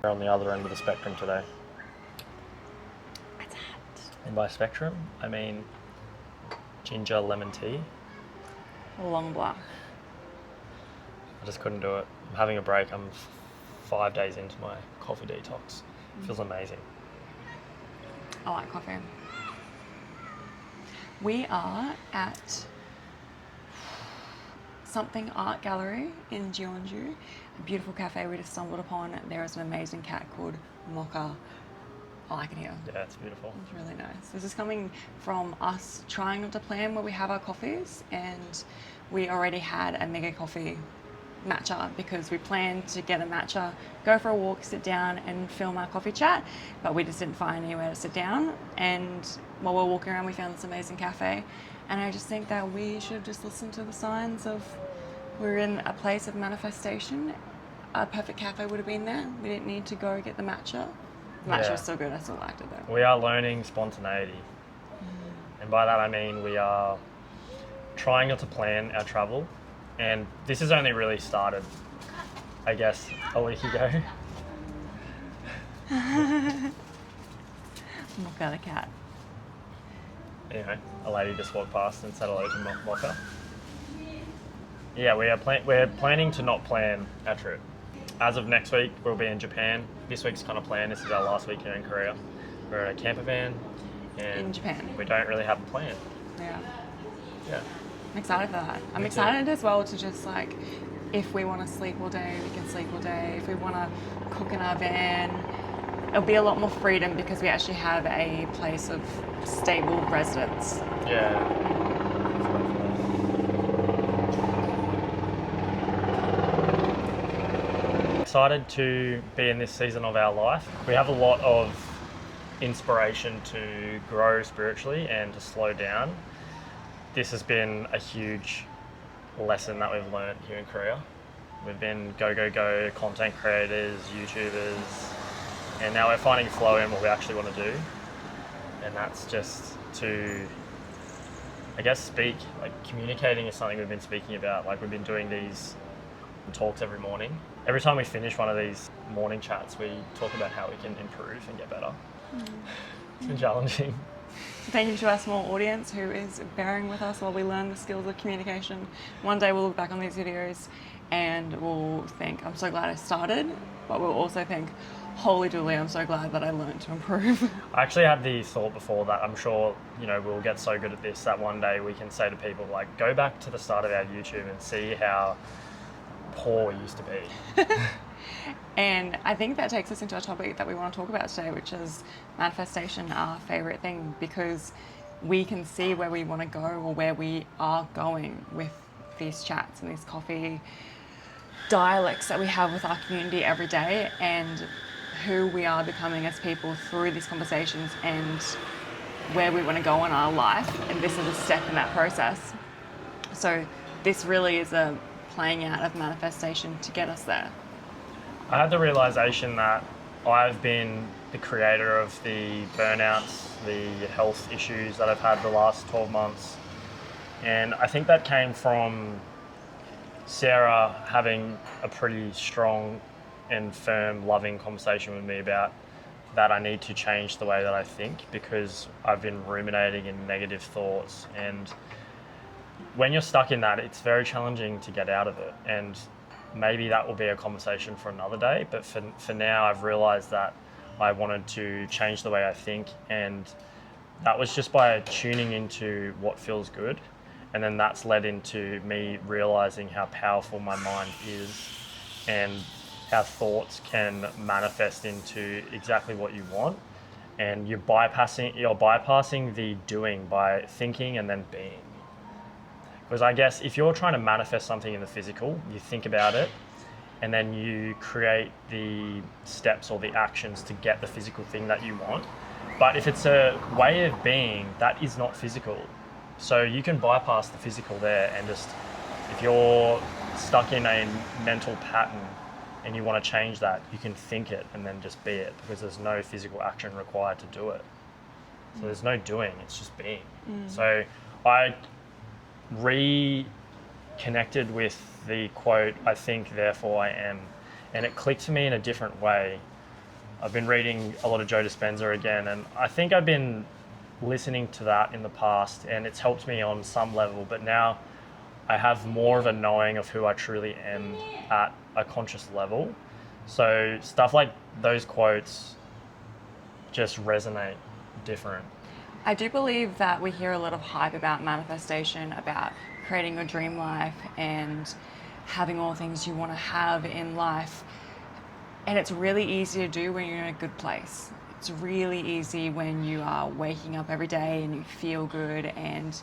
We're on the other end of the spectrum today. What's that? And by spectrum, I mean ginger lemon tea. Long black. I just couldn't do it. I'm having a break. I'm 5 days into my coffee detox. It feels amazing. I like coffee. We are at Something Art Gallery in Jeonju, a beautiful cafe we just stumbled upon. There is an amazing cat called Mocha. I like it here. Yeah, it's beautiful. It's really nice. This is coming from us trying not to plan where we have our coffees, and we already had a mega coffee matcha because we planned to get a matcha, go for a walk, sit down and film our coffee chat, but we just didn't find anywhere to sit down. And while we're walking around, we found this amazing cafe, and I just think that we should just listen to the signs of we're in a place of manifestation. A perfect cafe would have been there. We didn't need to go get the matcha. The matcha was so good. I still liked it though. We are learning spontaneity. And by that I mean we are trying not to plan our travel. And this has only really started, I guess, a week ago. Mocha the cat. Anyway, a lady just walked past and said hello to Mocha. Yeah, we're planning to not plan our trip. As of next week, we'll be in Japan. This week's kind of plan. This is our last week here in Korea. We're in a camper van. And in Japan. We don't really have a plan. Yeah. Yeah. I'm excited for that. I'm Me excited too. as well to just like, if we want to sleep all day, we can sleep all day. If we want to cook in our van, it'll be a lot more freedom because we actually have a place of stable residence. Yeah. Excited to be in this season of our life. We have a lot of inspiration to grow spiritually and to slow down. This has been a huge lesson that we've learned here in Korea. We've been go, content creators, YouTubers, and now we're finding flow in what we actually want to do. And that's just to, I guess, speak. Like, communicating is something we've been speaking about. Like, we've been doing these talks every morning. Every time we finish one of these morning chats, we talk about how we can improve and get better. It's been challenging. Thank you to our small audience who is bearing with us while we learn the skills of communication. One day we'll look back on these videos and we'll think, I'm so glad I started, but we'll also think, holy dooly, I'm so glad that I learned to improve. I actually had the thought before that I'm sure, we'll get so good at this that one day we can say to people, like, go back to the start of our YouTube and see how poor we used to be. And I think that takes us into a topic that we want to talk about today, which is manifestation, our favorite thing, because we can see where we want to go or where we are going with these chats and these coffee dialects that we have with our community every day, and who we are becoming as people through these conversations and where we want to go in our life. And this is a step in that process. So this really is a playing out of manifestation to get us there. I had the realization that I've been the creator of the burnouts, the health issues that I've had the last 12 months. And I think that came from Ssarah having a pretty strong and firm, loving conversation with me about that I need to change the way that I think because I've been ruminating in negative thoughts. And when you're stuck in that, it's very challenging to get out of it. And maybe that will be a conversation for another day, but for now I've realized that I wanted to change the way I think, and that was just by tuning into what feels good, and then that's led into me realizing how powerful my mind is and how thoughts can manifest into exactly what you want, and you're bypassing the doing by thinking and then being. Because I guess if you're trying to manifest something in the physical, you think about it and then you create the steps or the actions to get the physical thing that you want. But if it's a way of being, that is not physical. So you can bypass the physical there and just, if you're stuck in a mental pattern and you want to change that, you can think it and then just be it, because there's no physical action required to do it. So there's no doing, it's just being. So I reconnected with the quote, I think, therefore I am. And it clicked to me in a different way I've been reading a lot of Joe Dispenza again, and I think I've been listening to that in the past, and it's helped me on some level, but now I have more of a knowing of who I truly am at a conscious level. So stuff like those quotes just resonate different. I do believe that we hear a lot of hype about manifestation, about creating your dream life and having all things you want to have in life. And it's really easy to do when you're in a good place. It's really easy when you are waking up every day and you feel good and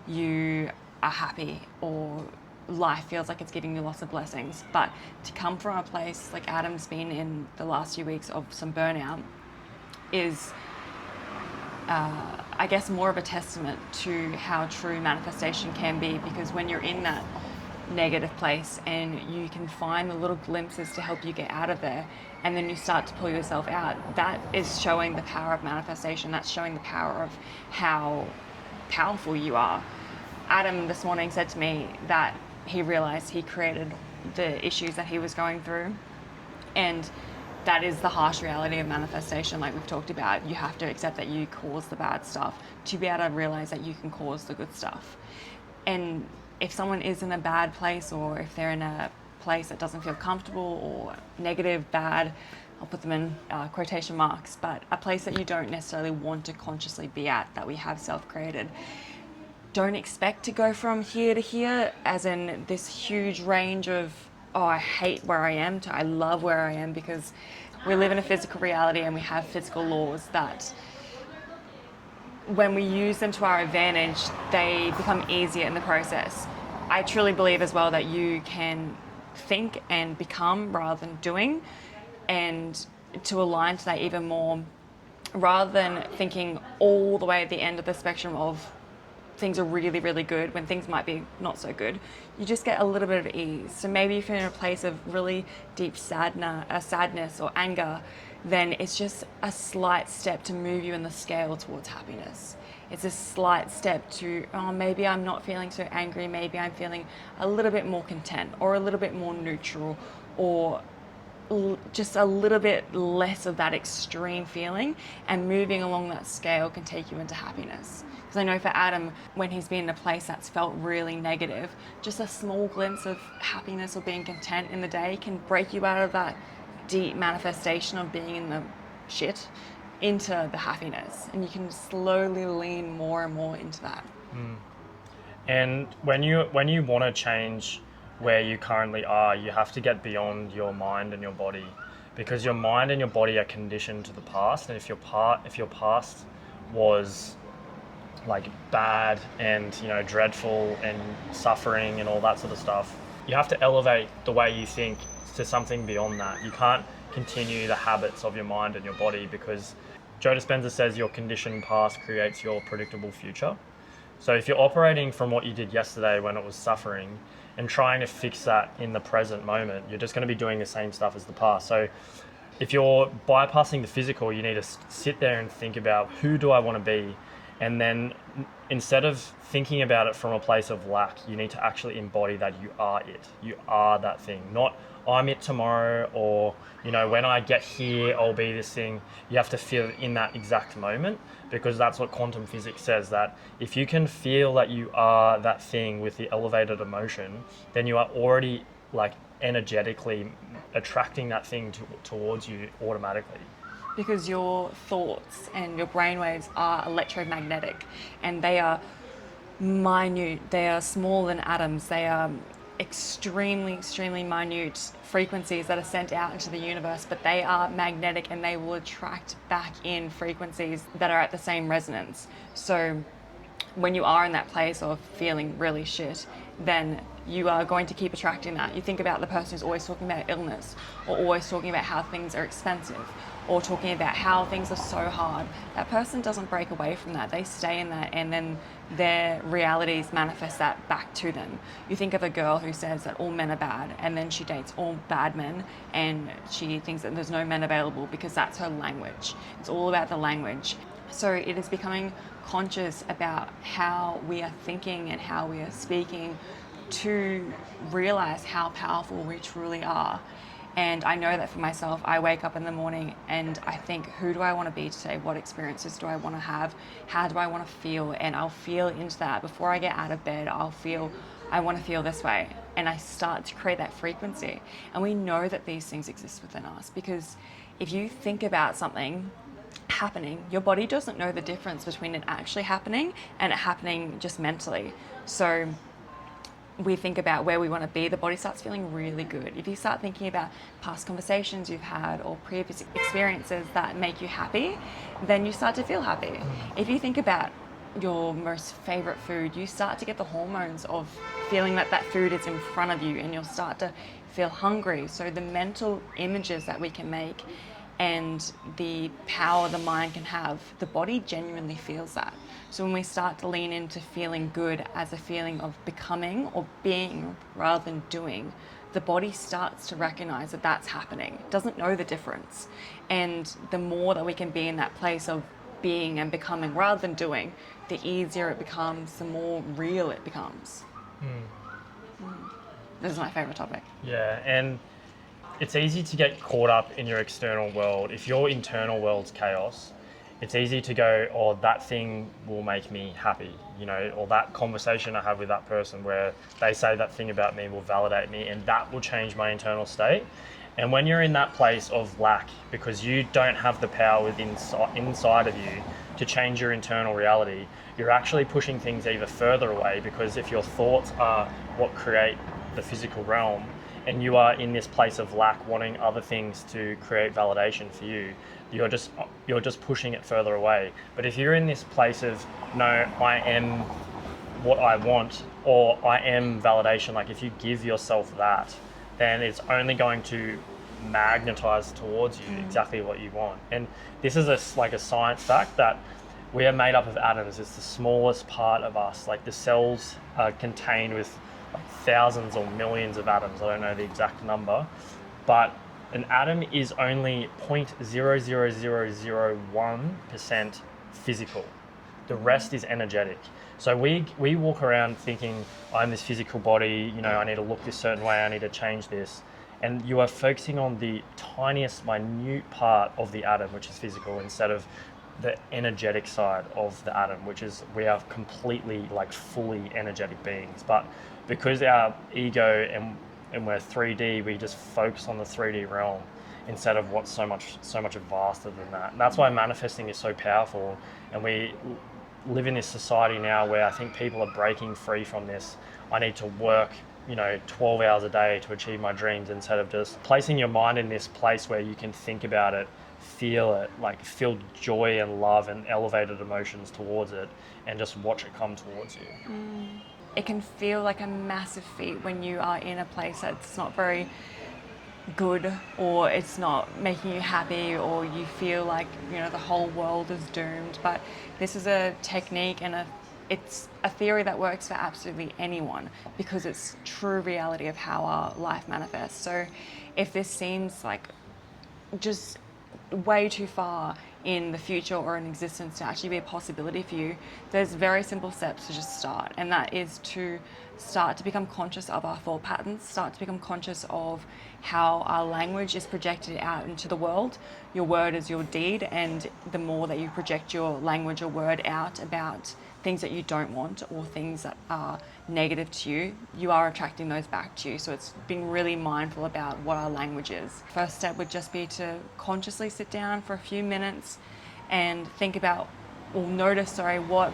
you are happy, or life feels like it's giving you lots of blessings. But to come from a place like Adam's been in the last few weeks of some burnout is, I guess, more of a testament to how true manifestation can be, because when you're in that negative place and you can find the little glimpses to help you get out of there, and then you start to pull yourself out, that is showing the power of manifestation. That's showing the power of how powerful you are. Adam this morning said to me that he realized he created the issues that he was going through, and that is the harsh reality of manifestation. Like we've talked about, you have to accept that you cause the bad stuff to be able to realize that you can cause the good stuff. And if someone is in a bad place, or if they're in a place that doesn't feel comfortable or negative, bad, I'll put them in quotation marks, but a place that you don't necessarily want to consciously be at, that we have self-created, don't expect to go from here to here, as in this huge range of, oh, I hate where I am, to I love where I am, because we live in a physical reality and we have physical laws that when we use them to our advantage, they become easier in the process. I truly believe as well that you can think and become rather than doing, and to align to that even more, rather than thinking all the way at the end of the spectrum of things are really, really good when things might be not so good, you just get a little bit of ease. So maybe if you're in a place of really deep sadness or anger, then it's just a slight step to move you in the scale towards happiness. It's a slight step to, oh, maybe I'm not feeling so angry, maybe I'm feeling a little bit more content, or a little bit more neutral, or just a little bit less of that extreme feeling, and moving along that scale can take you into happiness. Because I know for Adam, when he's been in a place that's felt really negative, just a small glimpse of happiness or being content in the day can break you out of that deep manifestation of being in the shit into the happiness, and you can slowly lean more and more into that. And when you want to change where you currently are, you have to get beyond your mind and your body, because your mind and your body are conditioned to the past. And if your past was like bad and dreadful and suffering and all that sort of stuff, you have to elevate the way you think to something beyond that. You can't continue the habits of your mind and your body, because Joe Dispenza says your conditioned past creates your predictable future. So if you're operating from what you did yesterday when it was suffering and trying to fix that in the present moment, you're just going to be doing the same stuff as the past. So if you're bypassing the physical, you need to sit there and think about, who do I want to be? And then instead of thinking about it from a place of lack, you need to actually embody that you are it. You are that thing. Not, I'm it tomorrow, or when I get here I'll be this thing. You have to feel it in that exact moment, because that's what quantum physics says, that if you can feel that you are that thing with the elevated emotion, then you are already energetically attracting that thing towards you automatically. Because your thoughts and your brainwaves are electromagnetic, and they are minute, they are smaller than atoms, they are extremely, extremely minute frequencies that are sent out into the universe, but they are magnetic, and they will attract back in frequencies that are at the same resonance. So when you are in that place of feeling really shit, then you are going to keep attracting that. You think about the person who's always talking about illness, or always talking about how things are expensive, or talking about how things are so hard. That person doesn't break away from that. They stay in that, and then their realities manifest that back to them. You think of a girl who says that all men are bad, and then she dates all bad men, and she thinks that there's no men available, because that's her language. It's all about the language. So it is becoming conscious about how we are thinking and how we are speaking, to realize how powerful we truly are. And I know that for myself, I wake up in the morning and I think, who do I want to be today? What experiences do I want to have? How do I want to feel? And I'll feel into that. Before I get out of bed, I want to feel this way. And I start to create that frequency. And we know that these things exist within us, because if you think about something happening, your body doesn't know the difference between it actually happening and it happening just mentally. So we think about where we want to be, the body starts feeling really good. If you start thinking about past conversations you've had or previous experiences that make you happy, then you start to feel happy. If you think about your most favorite food, you start to get the hormones of feeling that that food is in front of you, and you'll start to feel hungry. So the mental images that we can make and the power the mind can have, the body genuinely feels that. So when we start to lean into feeling good as a feeling of becoming or being rather than doing, the body starts to recognize that that's happening. It doesn't know the difference. And the more that we can be in that place of being and becoming rather than doing, the easier it becomes, the more real it becomes. This is my favorite topic. Yeah, and it's easy to get caught up in your external world. If your internal world's chaos, it's easy to go, oh, that thing will make me happy, you know, or that conversation I have with that person where they say that thing about me will validate me and that will change my internal state. And when you're in that place of lack, because you don't have the power within inside of you to change your internal reality, you're actually pushing things either further away, because if your thoughts are what create the physical realm, and you are in this place of lack, wanting other things to create validation for you, you're just pushing it further away. But if you're in this place of, no, I am what I want, or I am validation, like if you give yourself that, then it's only going to magnetize towards you exactly what you want. And this is like a science fact that we are made up of atoms. It's the smallest part of us. Like the cells are contained with thousands or millions of atoms. I don't know the exact number, but an atom is only 0.00001% physical. The rest is energetic. So we walk around thinking, I'm this physical body, you know, I need to look this certain way, I need to change this. And you are focusing on the tiniest, minute part of the atom, which is physical, instead of the energetic side of the atom, which is, we are completely, like, fully energetic beings. But because our ego and we're 3D, we just focus on the 3D realm instead of what's so much vaster than that. And that's why manifesting is so powerful. And we live in this society now where I think people are breaking free from this. I need to work, 12 hours a day to achieve my dreams, instead of just placing your mind in this place where you can think about it, feel it, like feel joy and love and elevated emotions towards it, and just watch it come towards you. It can feel like a massive feat when you are in a place that's not very good, or it's not making you happy, or you feel like the whole world is doomed. But this is a technique and it's a theory that works for absolutely anyone, because it's true reality of how our life manifests. So if this seems like just way too far in the future or in existence to actually be a possibility for you, there's very simple steps to just start, and that is to start to become conscious of our thought patterns, start to become conscious of how our language is projected out into the world. Your word is your deed, and the more that you project your language or word out about things that you don't want or things that are negative to you, you are attracting those back to you. So it's being really mindful about what our language is. First step would just be to consciously sit down for a few minutes and think about, or notice, what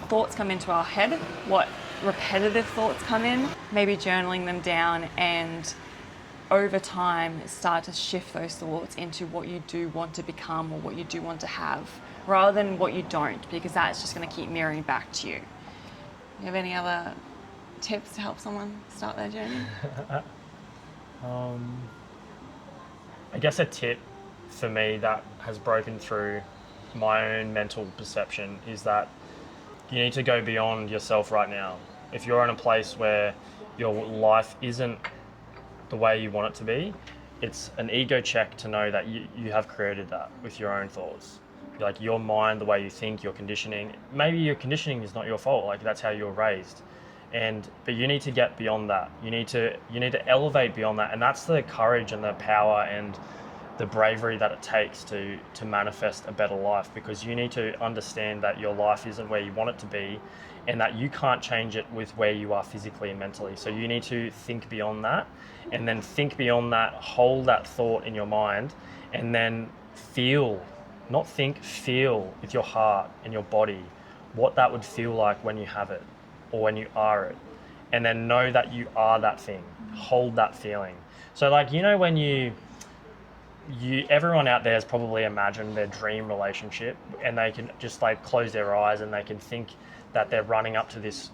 thoughts come into our head, what repetitive thoughts come in, maybe journaling them down, and over time start to shift those thoughts into what you do want to become or what you do want to have, rather than what you don't, because that's just going to keep mirroring back to you. You have any other tips to help someone start their journey? I guess a tip for me that has broken through my own mental perception is that you need to go beyond yourself right now. If you're in a place where your life isn't the way you want it to be, it's an ego check to know that you have created that with your own thoughts. Like your mind, the way you think, your conditioning. Maybe your conditioning is not your fault. Like that's how you were raised. But you need to get beyond that. You need to elevate beyond that, and that's the courage and the power and the bravery that it takes to manifest a better life, because you need to understand that your life isn't where you want it to be, and that you can't change it with where you are physically and mentally. So you need to think beyond that, and then think beyond that, hold that thought in your mind, and then feel, not think, feel with your heart and your body what that would feel like when you have it or when you are it. And then know that you are that thing. Hold that feeling. So like, when everyone out there has probably imagined their dream relationship, and they can just like close their eyes and they can think that they're running up to this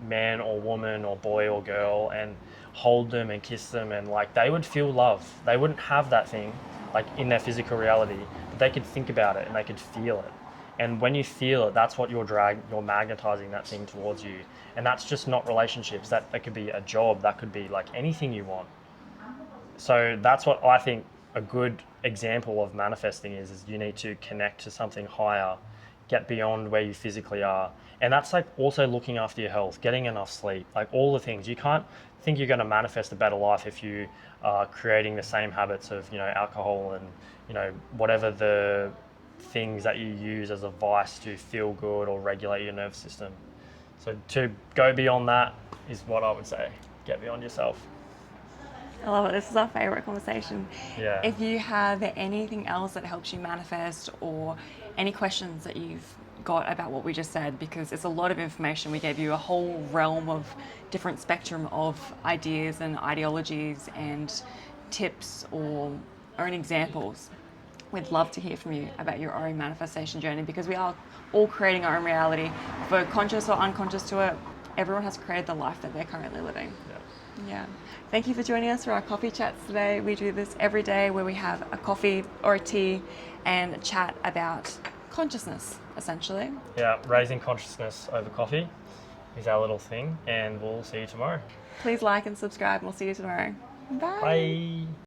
man or woman or boy or girl and hold them and kiss them, and like they would feel love. They wouldn't have that thing like in their physical reality, but they could think about it and they could feel it. And when you feel it, that's what you're magnetizing that thing towards you. And that's just not relationships. That could be a job. That could be like anything you want. So that's what I think a good example of manifesting is you need to connect to something higher, get beyond where you physically are. And that's like also looking after your health, getting enough sleep, like all the things. You can't think you're going to manifest a better life if you are creating the same habits of, alcohol and, whatever the things that you use as a vice to feel good or regulate your nervous system. So to go beyond that is what I would say. Get beyond yourself. I love it. This is our favorite conversation. Yeah. If you have anything else that helps you manifest, or any questions that you've got about what we just said, because it's a lot of information. We gave you a whole realm of different spectrum of ideas and ideologies and tips or own examples. We'd love to hear from you about your own manifestation journey, because we are all creating our own reality. If we're conscious or unconscious to it, everyone has created the life that they're currently living. Yeah. Thank you for joining us for our coffee chats today. We do this every day, where we have a coffee or a tea and chat about consciousness, essentially. Yeah, raising consciousness over coffee is our little thing, and we'll see you tomorrow. Please like and subscribe, and we'll see you tomorrow. Bye. Bye.